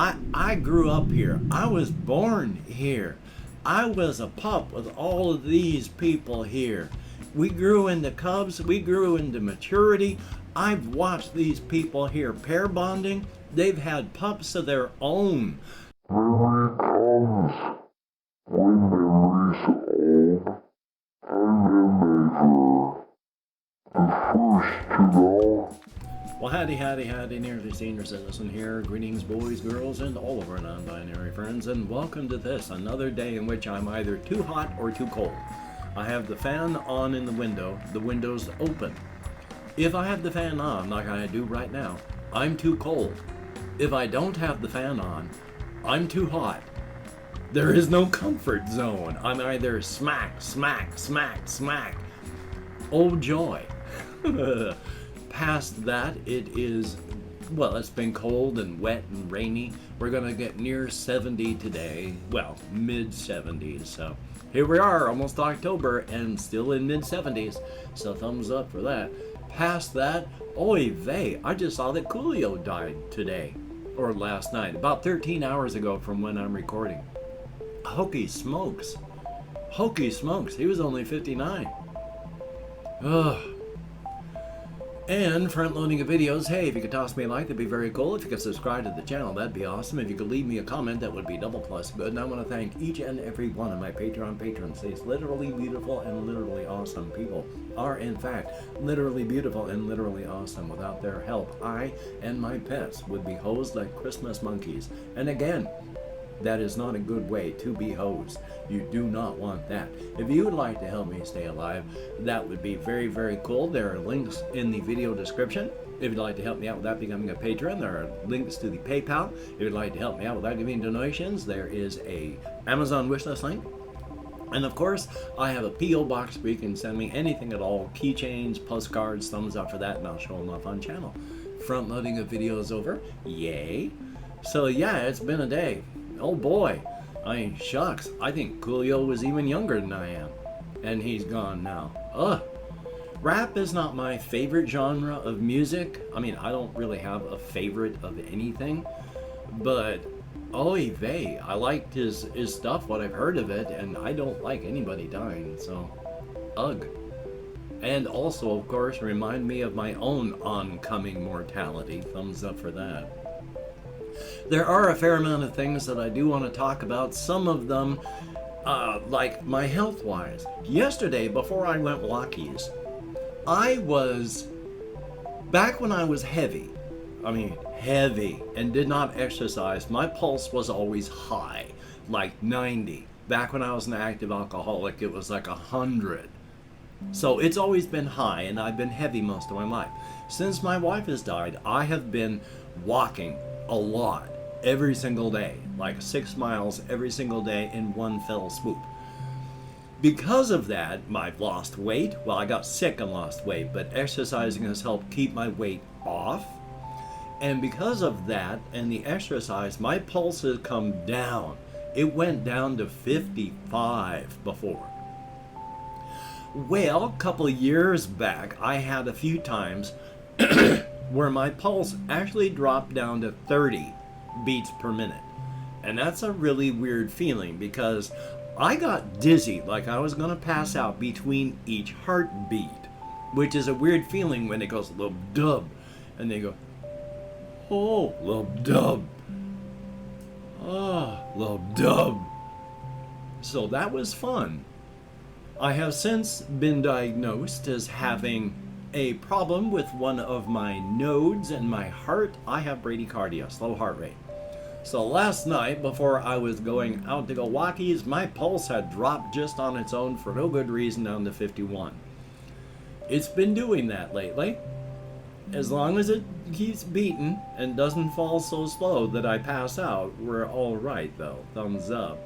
I grew up here. I was born here. I was a pup with all of these people here. We grew into cubs. We grew into maturity. I've watched these people here pair bonding. They've had pups of their own. Memory comes when memories old. I remember the first to know. Well, howdy, nearly senior citizen here. Greetings, boys, girls, and all of our non-binary friends, and welcome to this, another day in which I'm either too hot or too cold. I have the fan on in the window. The window's open. If I have the fan on, like I do right now, I'm too cold. If I don't have the fan on, I'm too hot. There is no comfort zone. I'm either smack. Oh joy. Past that, it is, well, it's been cold and wet and rainy. We're gonna get near 70 today. Well, mid 70s. So here we are, almost October and still in mid 70s. So thumbs up for that. Past that, oy vey, I just saw that Coolio died today. Or last night, about 13 hours ago from when I'm recording. Hokey smokes. He was only 59. Ugh. And front loading of videos, hey, if you could toss me a like, that'd be very cool. If you could subscribe to the channel, that'd be awesome. If you could leave me a comment, that would be double plus good. And I want to thank each and every one of my Patreon patrons. These literally beautiful and literally awesome people are, in fact, literally beautiful and literally awesome. Without their help, I and my pets would be hosed like Christmas monkeys. And again, that is not a good way to be hosed. You do not want that. If you would like to help me stay alive, that would be very, very cool. There are links in the video description. If you'd like to help me out without becoming a patron, there are links to the PayPal. If you'd like to help me out without giving donations, there is a Amazon wishlist link. And of course, I have a P.O. box where you can send me anything at all. Keychains, postcards, thumbs up for that, and I'll show them off on channel. Front loading of videos over. Yay. So yeah, it's been a day. Oh boy, I mean, shucks, I think Coolio was even younger than I am. And he's gone now. Ugh. Rap is not my favorite genre of music. I mean, I don't really have a favorite of anything. But, oy vey, I liked his stuff, what I've heard of it, and I don't like anybody dying, so, ugh. And also, of course, remind me of my own oncoming mortality. Thumbs up for that. There are a fair amount of things that I do want to talk about. Some of them, like my health-wise. Yesterday, before I went walkies, back when I was heavy, and did not exercise, my pulse was always high, like 90. Back when I was an active alcoholic, it was like 100. So it's always been high, and I've been heavy most of my life. Since my wife has died, I have been walking a lot every single day, like 6 miles every single day in one fell swoop. Because of that, I've lost weight. Well, I got sick and lost weight, but exercising has helped keep my weight off. And because of that and the exercise, my pulse has come down. It went down to 55 before. Well, a couple of years back, I had a few times where my pulse actually dropped down to 30 beats per minute. And that's a really weird feeling because I got dizzy, like I was going to pass out between each heartbeat, which is a weird feeling when it goes lub dub, and they go, oh, lub dub, ah, lub dub. So that was fun. I have since been diagnosed as having a problem with one of my nodes in my heart. I have bradycardia, slow heart rate. So last night, before I was going out to go walkies, my pulse had dropped just on its own for no good reason down to 51. It's been doing that lately. As long as it keeps beating and doesn't fall so slow that I pass out, we're all right though. Thumbs up.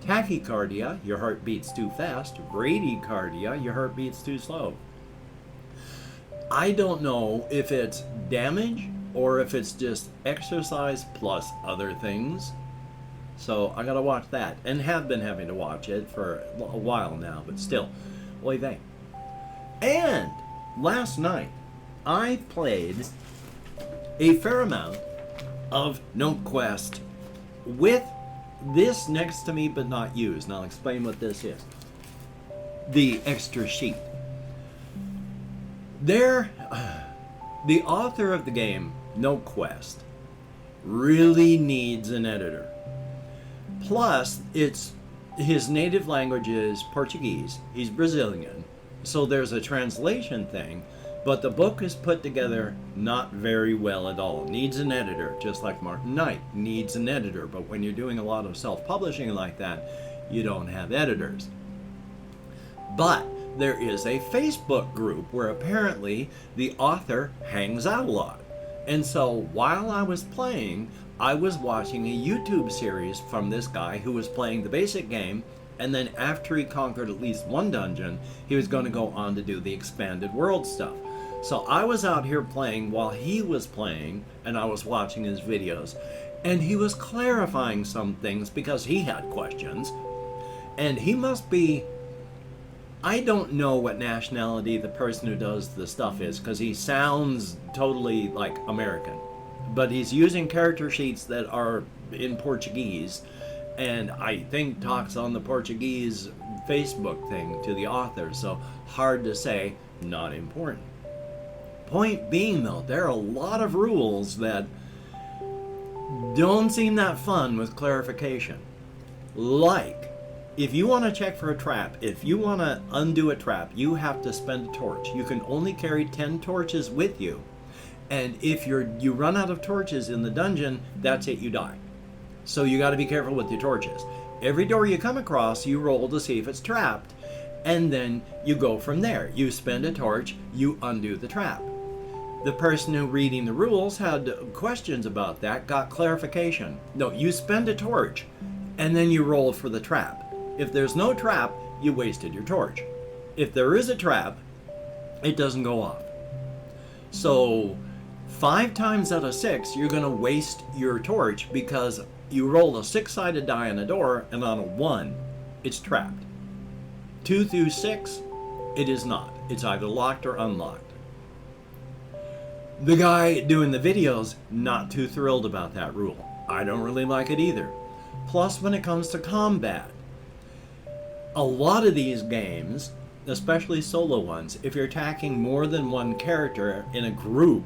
Tachycardia, your heart beats too fast. Bradycardia, your heart beats too slow. I don't know if it's damage or if it's just exercise plus other things. So I gotta watch that, and have been having to watch it for a while now, but still, oy vey. And last night, I played a fair amount of NoteQuest with this next to me but not used. And I'll explain what this is. The extra sheet. The author of the game, NoteQuest, really needs an editor. Plus, his native language is Portuguese. He's Brazilian. So there's a translation thing, but the book is put together not very well at all. Needs an editor, just like Martin Knight needs an editor. But when you're doing a lot of self-publishing like that, you don't have editors. But there is a Facebook group where apparently the author hangs out a lot. And so while I was playing, I was watching a YouTube series from this guy who was playing the basic game, and then after he conquered at least one dungeon, he was going to go on to do the expanded world stuff. So I was out here playing while he was playing, and I was watching his videos, and he was clarifying some things because he had questions. And he must be, I don't know what nationality the person who does the stuff is, because he sounds totally like American. But he's using character sheets that are in Portuguese, and I think talks on the Portuguese Facebook thing to the author, so hard to say, not important. Point being though, there are a lot of rules that don't seem that fun with clarification. Like, if you want to check for a trap, if you want to undo a trap, you have to spend a torch. You can only carry 10 torches with you. And if you run out of torches in the dungeon, that's it, you die. So you got to be careful with your torches. Every door you come across, you roll to see if it's trapped, and then you go from there. You spend a torch, you undo the trap. The person who reading the rules had questions about that, got clarification. No, you spend a torch, and then you roll for the trap. If there's no trap, you wasted your torch. If there is a trap, it doesn't go off. So 5 times out of 6, you're going to waste your torch because you roll a 6-sided die on a door, and on a 1, it's trapped. 2 through 6, it is not. It's either locked or unlocked. The guy doing the videos, not too thrilled about that rule. I don't really like it either. Plus, when it comes to combat, a lot of these games, especially solo ones, if you're attacking more than one character in a group,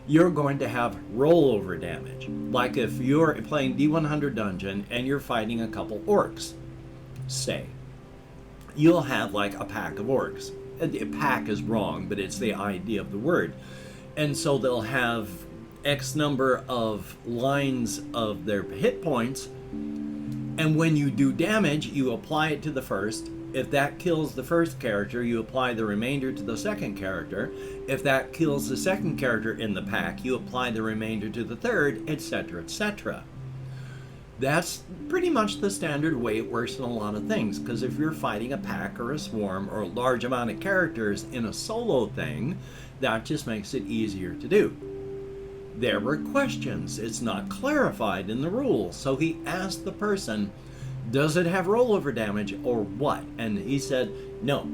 you're going to have rollover damage. Like if you're playing D100 Dungeon and you're fighting a couple orcs, say, you'll have like a pack of orcs. A pack is wrong, but it's the idea of the word. And so they'll have X number of lines of their hit points, and when you do damage, you apply it to the first. If that kills the first character, you apply the remainder to the second character. If that kills the second character in the pack, you apply the remainder to the third, etc., etc. That's pretty much the standard way it works in a lot of things, because if you're fighting a pack or a swarm or a large amount of characters in a solo thing, that just makes it easier to do. There were questions. It's not clarified in the rules. So he asked the person, does it have rollover damage or what? And he said, no.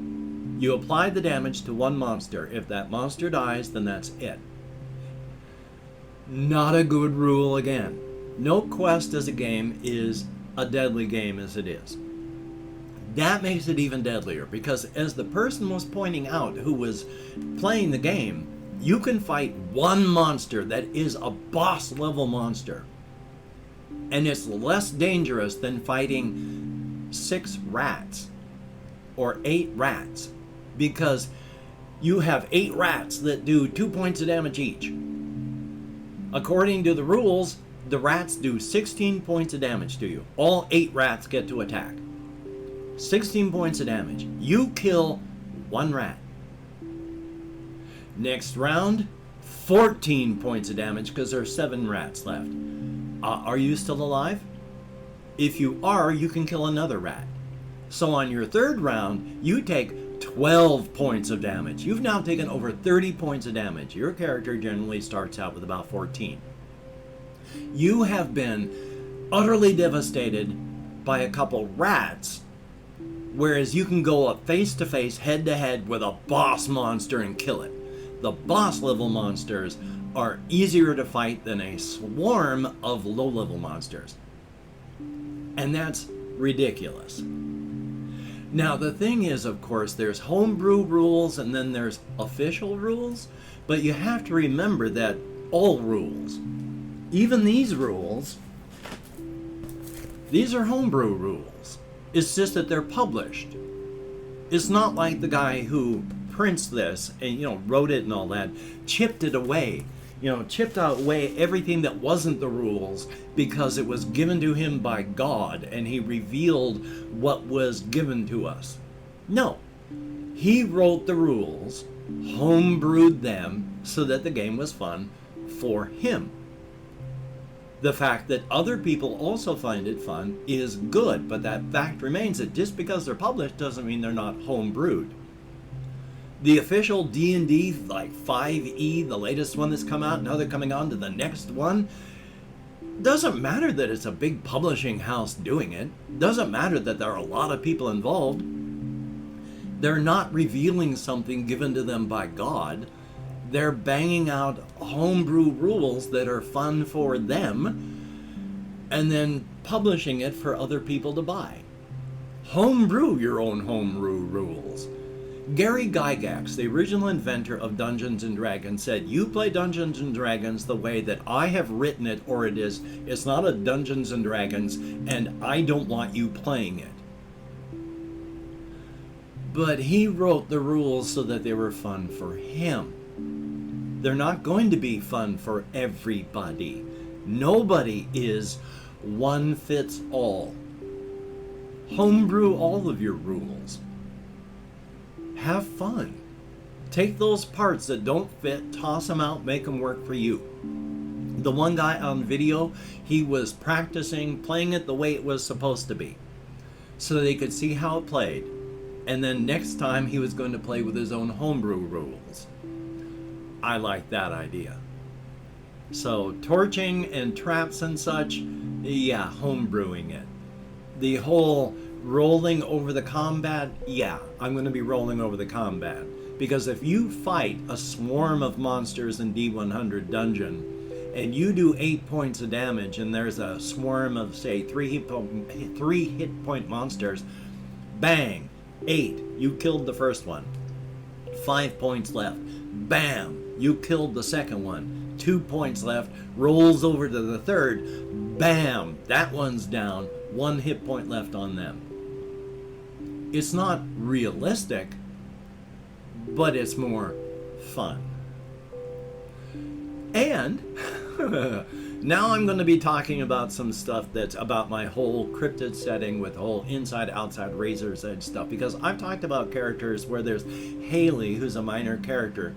You apply the damage to one monster. If that monster dies, then that's it. Not a good rule again. NoteQuest as a game is a deadly game as it is. That makes it even deadlier because, as the person was pointing out who was playing the game, you can fight one monster that is a boss level monster, and it's less dangerous than fighting 6 rats or 8 rats, because you have 8 rats that do 2 points of damage each. According to the rules, the rats do 16 points of damage to you. All 8 rats get to attack. 16 points of damage. You kill 1 rat. Next round, 14 points of damage because there are 7 rats left. Are you still alive? If you are, you can kill another rat. So on your 3rd round, you take 12 points of damage. You've now taken over 30 points of damage. Your character generally starts out with about 14. You have been utterly devastated by a couple rats, whereas you can go up face to face, head to head with a boss monster and kill it. The boss level monsters are easier to fight than a swarm of low-level monsters. And that's ridiculous. Now, the thing is, of course, there's homebrew rules and then there's official rules, but you have to remember that all rules, even these rules, these are homebrew rules. It's just that they're published. It's not like the guy who prints this and, wrote it and all that, chipped it away. Chipped away everything that wasn't the rules because it was given to him by God and he revealed what was given to us. No. He wrote the rules, homebrewed them so that the game was fun for him. The fact that other people also find it fun is good, but that fact remains that just because they're published doesn't mean they're not homebrewed. The official D&D, like 5e, the latest one that's come out, now they're coming on to the next one. Doesn't matter that it's a big publishing house doing it. Doesn't matter that there are a lot of people involved. They're not revealing something given to them by God. They're banging out homebrew rules that are fun for them and then publishing it for other people to buy. Homebrew your own homebrew rules. Gary Gygax, the original inventor of Dungeons & Dragons, said, you play Dungeons & Dragons the way that I have written it, or it's not a Dungeons & Dragons, and I don't want you playing it. But he wrote the rules so that they were fun for him. They're not going to be fun for everybody. Nobody is one fits all. Homebrew all of your rules. Have fun. Take those parts that don't fit, toss them out, make them work for you. The one guy on video, he was practicing playing it the way it was supposed to be, so that he could see how it played. And then next time he was going to play with his own homebrew rules. I like that idea. So torching and traps and such, yeah, homebrewing it. The whole rolling over the combat, yeah, I'm going to be rolling over the combat. Because if you fight a swarm of monsters in D100 dungeon, and you do 8 points of damage, and there's a swarm of, say, 3 hit point monsters, bang, 8, you killed the first one. 5 points left. Bam, you killed the second one. 2 points left, rolls over to the third. Bam, that one's down. 1 hit point left on them. It's not realistic, but it's more fun. And now I'm going to be talking about some stuff that's about my whole cryptid setting with whole inside-outside razor's edge stuff, because I've talked about characters where there's Haley, who's a minor character.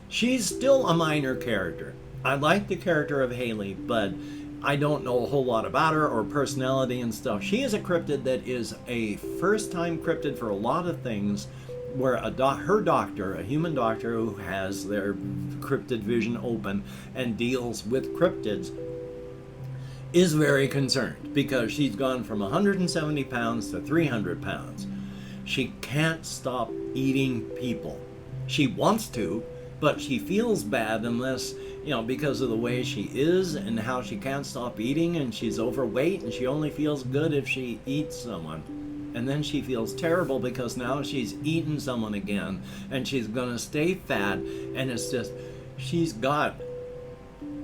She's still a minor character. I like the character of Haley, but I don't know a whole lot about her or personality and stuff. She is a cryptid that is a first-time cryptid for a lot of things, where her doctor, a human doctor who has their cryptid vision open and deals with cryptids, is very concerned because she's gone from 170 pounds to 300 pounds. She can't stop eating people. She wants to, but she feels bad unless, because of the way she is and how she can't stop eating, and she's overweight and she only feels good if she eats someone. And then she feels terrible because now she's eaten someone again and she's gonna stay fat, and it's just, she's got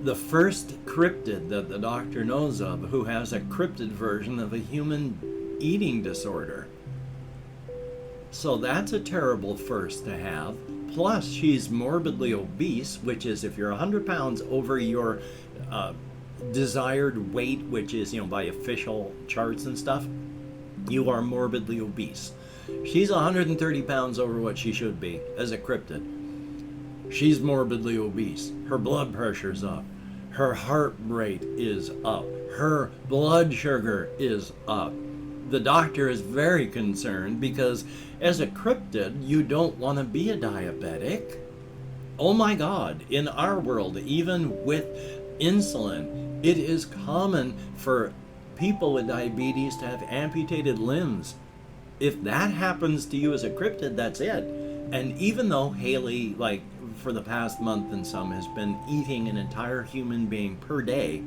the first cryptid that the doctor knows of who has a cryptid version of a human eating disorder. So that's a terrible first to have. Plus, she's morbidly obese, which is if you're 100 pounds over your desired weight, which is, by official charts and stuff, you are morbidly obese. She's 130 pounds over what she should be as a cryptid. She's morbidly obese. Her blood pressure's up. Her heart rate is up. Her blood sugar is up. The doctor is very concerned because as a cryptid, you don't want to be a diabetic. Oh my God, in our world, even with insulin, it is common for people with diabetes to have amputated limbs. If that happens to you as a cryptid, that's it. And even though Haley, like for the past month and some, has been eating an entire human being per day,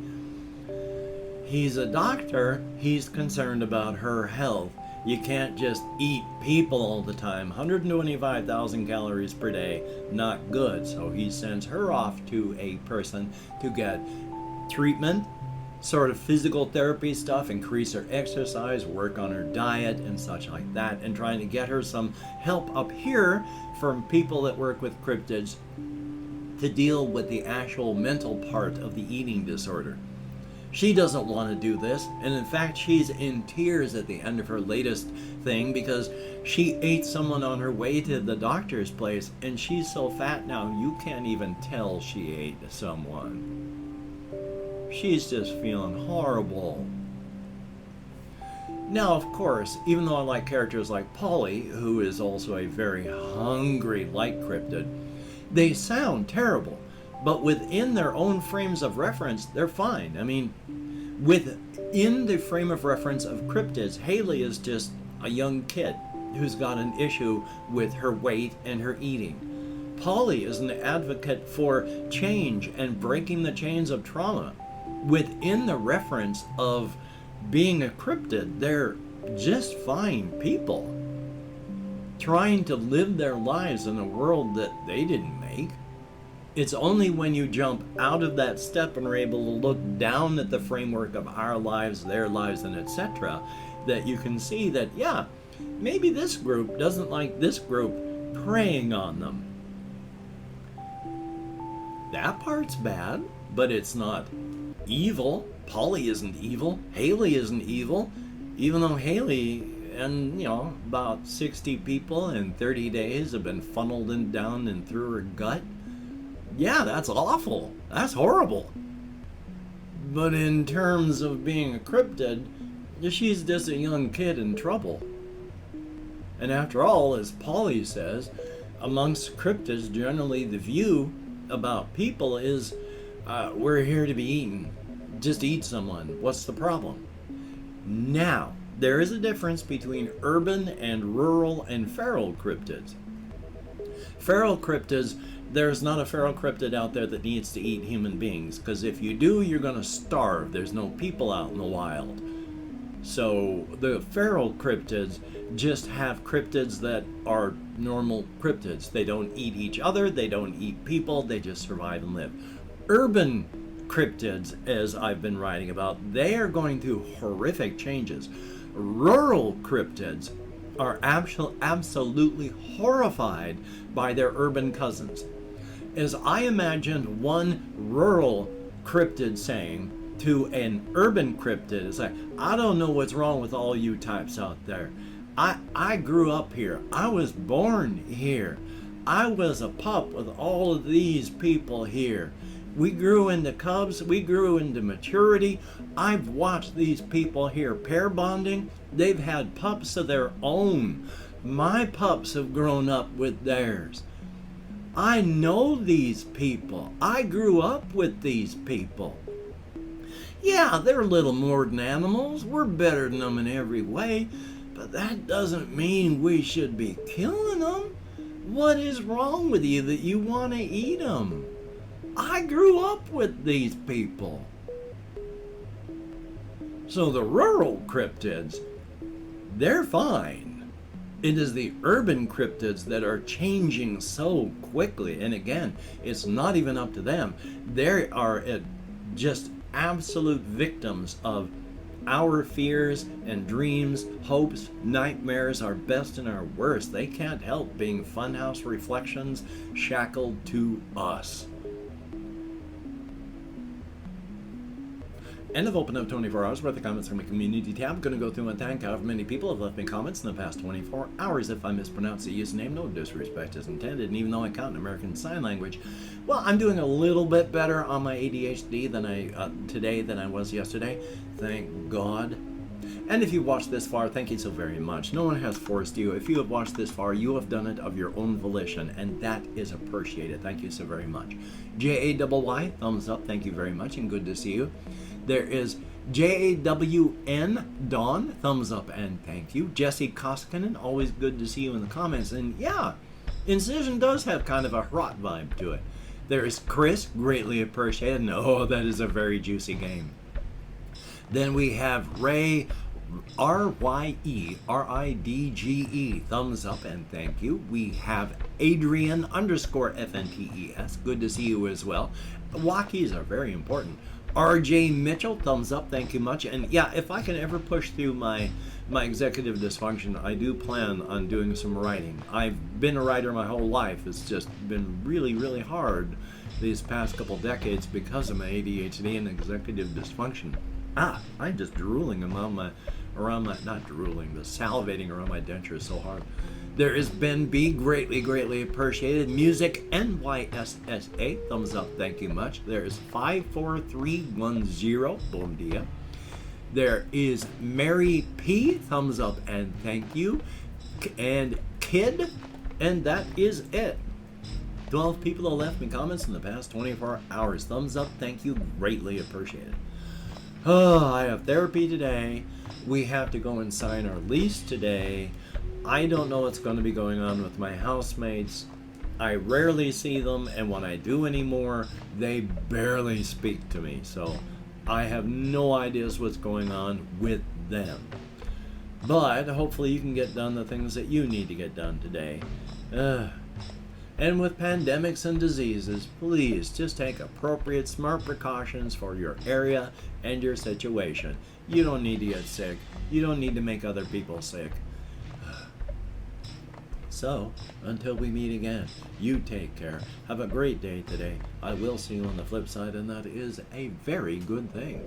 he's a doctor, he's concerned about her health. You can't just eat people all the time. 125,000 calories per day, not good. So he sends her off to a person to get treatment, sort of physical therapy stuff, increase her exercise, work on her diet and such like that, and trying to get her some help up here from people that work with cryptids to deal with the actual mental part of the eating disorder. She doesn't want to do this, and in fact she's in tears at the end of her latest thing because she ate someone on her way to the doctor's place, and she's so fat now you can't even tell she ate someone. She's just feeling horrible. Now, of course, even though I like characters like Polly, who is also a very hungry light cryptid, they sound terrible. But within their own frames of reference, they're fine. I mean, within the frame of reference of cryptids, Haley is just a young kid who's got an issue with her weight and her eating. Polly is an advocate for change and breaking the chains of trauma. Within the reference of being a cryptid, they're just fine people trying to live their lives in a world that they didn't make. It's only when you jump out of that step and are able to look down at the framework of our lives, their lives, and etc., that you can see that, yeah, maybe this group doesn't like this group preying on them. That part's bad, but it's not evil. Polly isn't evil. Haley isn't evil. Even though Haley and, about 60 people in 30 days have been funneled down and through her gut. Yeah, that's awful. That's horrible. But in terms of being a cryptid, she's just a young kid in trouble. And after all, as Polly says, amongst cryptids, generally the view about people is, we're here to be eaten. Just eat someone. What's the problem? Now, there is a difference between urban and rural and feral cryptids. Feral cryptids, there's not a feral cryptid out there that needs to eat human beings, because if you do, you're going to starve. There's no people out in the wild. So the feral cryptids just have cryptids that are normal cryptids. They don't eat each other, they don't eat people, they just survive and live. Urban cryptids, as I've been writing about, they are going through horrific changes. Rural cryptids are absolutely horrified by their urban cousins. As I imagined one rural cryptid saying to an urban cryptid, it's like, I don't know what's wrong with all you types out there. I grew up here. I was born here. I was a pup with all of these people here. We grew into cubs. We grew into maturity. I've watched these people here pair bonding. They've had pups of their own. My pups have grown up with theirs. I know these people. I grew up with these people. Yeah, they're little more than animals. We're better than them in every way. But that doesn't mean we should be killing them. What is wrong with you that you want to eat them? I grew up with these people. So the rural cryptids, they're fine. It is the urban cryptids that are changing so quickly. And again, it's not even up to them. They are just absolute victims of our fears and dreams, hopes, nightmares, our best and our worst. They can't help being funhouse reflections shackled to us. And I've opened up 24 hours worth of comments from the community tab. I'm going to go through and thank however many people have left me comments in the past 24 hours. If I mispronounce the username, no disrespect is intended. And even though I count in American Sign Language, well, I'm doing a little bit better on my ADHD today than I was yesterday. Thank God. And if you've watched this far, thank you so very much. No one has forced you. If you have watched this far, you have done it of your own volition, and that is appreciated. Thank you so very much. JAYY, thumbs up. Thank you very much, and good to see you. There is JAWN, Dawn, thumbs up and thank you. Jesse Koskinen, always good to see you in the comments. And yeah, Incision does have kind of a rot vibe to it. There is Chris, greatly appreciated. And oh, that is a very juicy game. Then we have Ray, RYERIDGE, thumbs up and thank you. We have Adrian _FNTES, good to see you as well. Walkies are very important. RJ Mitchell, thumbs up, thank you much. And yeah, if I can ever push through my executive dysfunction, I do plan on doing some writing. I've been a writer my whole life. It's just been really, really hard these past couple decades because of my ADHD and executive dysfunction. I'm just drooling around my, not drooling, but salivating around my dentures so hard. There is Ben B, greatly, greatly appreciated. Music NYSSA, thumbs up, thank you much. There is 54310, bom dia. There is Mary P, thumbs up and thank you. And Kid, and that is it. 12 people have left me comments in the past 24 hours. Thumbs up, thank you, greatly appreciated. Oh, I have therapy today. We have to go and sign our lease today. I don't know what's going to be going on with my housemates. I rarely see them, and when I do anymore, they barely speak to me. So I have no ideas what's going on with them. But hopefully you can get done the things that you need to get done today. And with pandemics and diseases, please just take appropriate smart precautions for your area and your situation. You don't need to get sick. You don't need to make other people sick. So, until we meet again, you take care. Have a great day today. I will see you on the flip side, and that is a very good thing.